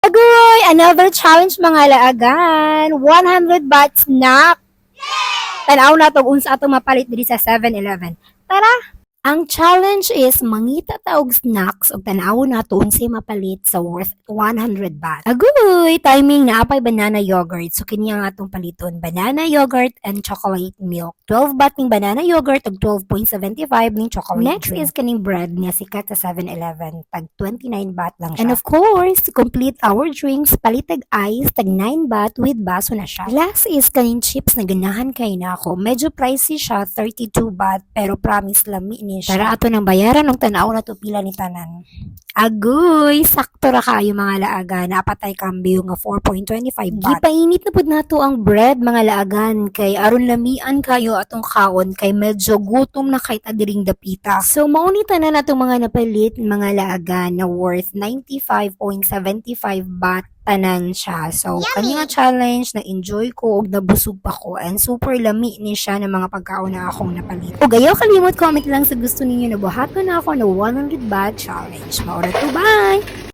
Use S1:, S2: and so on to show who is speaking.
S1: Agoy! Another challenge mga laagan. 100 baht snack. Tanaw na to unsa ato mapalit diri sa 7-Eleven. Tara! Ang challenge is mangita ta og snacks ug tan-aw nato unsay mapalit sa worth 100 baht. Agoy! Timing na apay banana yogurt. So kini ang atong paliton, banana yogurt and chocolate milk. 12 baht ning banana yogurt ug 12.75 ning chocolate. Next is kaning bread nga sikat sa 7-Eleven. Tag 29 baht lang siya. And of course, to complete our drinks, palitag ice tag 9 baht with baso na siya. Last is kaning chips na ganahan kay na ako. Medyo pricey siya, 32 baht, pero promise lami ni siya. Tara ato nang bayaran ng tanaw na to pila ni tanan. Agoy, sakto ra kayo mga laaga, napatay kambyo nga 4.25 baht. Gipainit na pud nato ang bread mga laagan kay aron lamian kayo atong kaon kay medyo gutom na kay ta diring dapita. So maunita na natong mga napalit mga laagan na worth 95.75 baht tanan siya. So, kani nga challenge na enjoy ko ug nabusog pa ko and super lami ni siya ng mga pagkaon na akong napalit. Ug ayaw kalimot comment lang sa gusto ninyo na buhaton na ako na 100 baht challenge. Maura to, bye!